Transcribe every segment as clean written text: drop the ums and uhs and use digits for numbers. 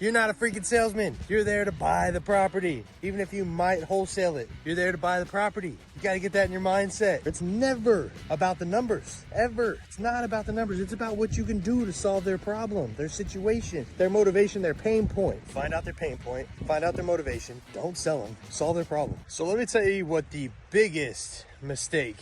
You're not a freaking salesman. You're there to buy the property. Even if you might wholesale it, you're there to buy the property. You got to get that in your mindset. It's never about the numbers, ever. It's not about the numbers. It's about what you can do to solve their problem, their situation, their motivation, their pain point. Find out their pain point, find out their motivation. Don't sell them, solve their problem. So let me tell you what the biggest mistake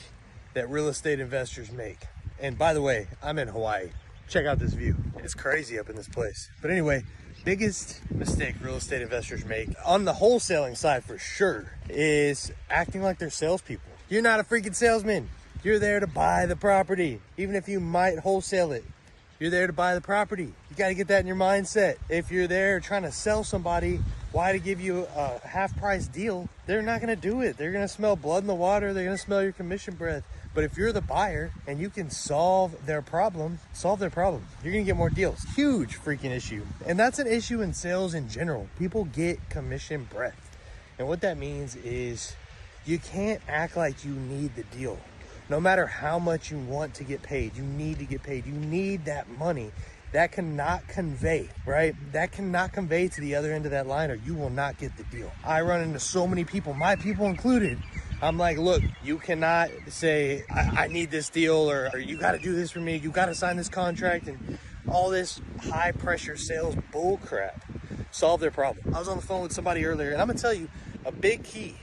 that real estate investors make. And by the way, I'm in Hawaii. Check out this view. It's crazy up in this place. But anyway, biggest mistake real estate investors make on the wholesaling side for sure is acting like they're salespeople. You're not a freaking salesman. You're there to buy the property. Even if you might wholesale it, you're there to buy the property. You got to get that in your mindset. If you're there trying to sell somebody why to give you a half price deal, they're not going to do it. They're going to smell blood in the water. They're going to smell your commission breath. But if you're the buyer and you can solve their problem, you're going to get more deals. Huge freaking issue. And that's an issue in sales in general. People get commission breath. And what that means is you can't act like you need the deal. No matter how much you want to get paid, you need to get paid. You need that money. That cannot convey, right? That cannot convey to the other end of that line, or you will not get the deal. I run into so many people, my people included. I'm like, look, you cannot say, I need this deal, or you got to do this for me. You got to sign this contract, and all this high pressure sales bull crap. Solve their problem. I was on the phone with somebody earlier, and I'm gonna tell you a big key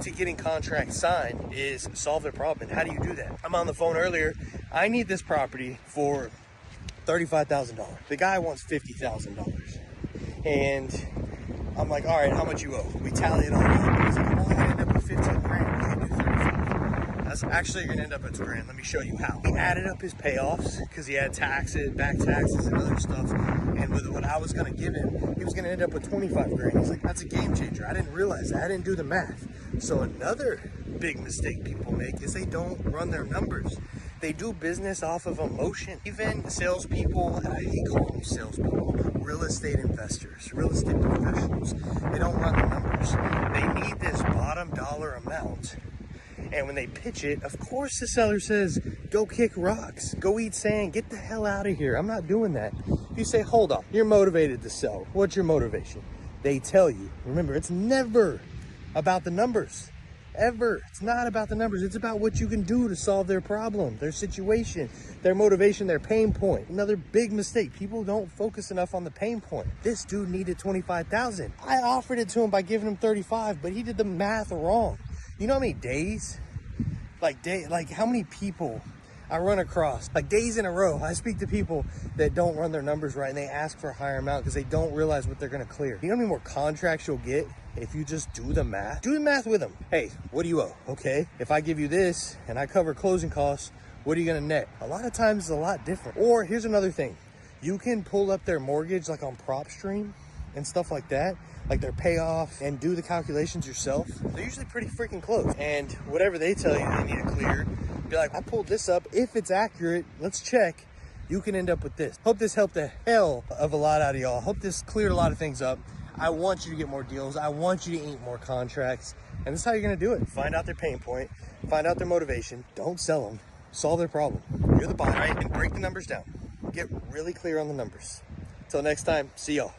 to getting contracts signed is solve their problem. And how do you do that? I'm on the phone earlier. I need this property for $35,000. The guy wants $50,000. And I'm like, all right, how much you owe? We tally it all up. He's like, I'm only gonna end up with 15 grand. We can do 35. That's actually gonna end up at 2 grand. Let me show you how. He added up his payoffs because he had taxes, back taxes and other stuff. And with what I was gonna give him, he was gonna end up with 25 grand. He's like, that's a game changer. I didn't realize that. I didn't do the math. So another big mistake people make is they don't run their numbers. They do business off of emotion. Even salespeople, and I hate calling them salespeople, real estate investors, real estate professionals, they don't run the numbers. They need this bottom dollar amount. And when they pitch it, of course the seller says, go kick rocks, go eat sand, get the hell out of here. I'm not doing that. You say, hold on, you're motivated to sell. What's your motivation? They tell you. Remember, it's never about the numbers. Ever. It's not about the numbers. It's about what you can do to solve their problem, their situation, their motivation, their pain point. Another big mistake. People don't focus enough on the pain point. This dude needed 25,000. I offered it to him by giving him 35, but he did the math wrong. You know how many days? Like how many people I run across, like days in a row, I speak to people that don't run their numbers right and they ask for a higher amount because they don't realize what they're going to clear. You know how many more contracts you'll get if you just do the math? Do the math with them. Hey, what do you owe? Okay, if I give you this and I cover closing costs, what are you going to net? A lot of times it's a lot different. Or here's another thing. You can pull up their mortgage like on PropStream and stuff like that, like their payoff, and do the calculations yourself. They're usually pretty freaking close. And whatever they tell you they need to clear, be like, I pulled this up. If it's accurate, let's check. You can end up with this. Hope this helped the hell of a lot out of y'all. Hope this cleared a lot of things up. I want you to get more deals. I want you to ink more contracts. And this is how you're gonna do it. Find out their pain point, find out their motivation. Don't sell them, solve their problem. You're the buyer, right? And break the numbers down. Get really clear on the numbers. Until next time, see y'all.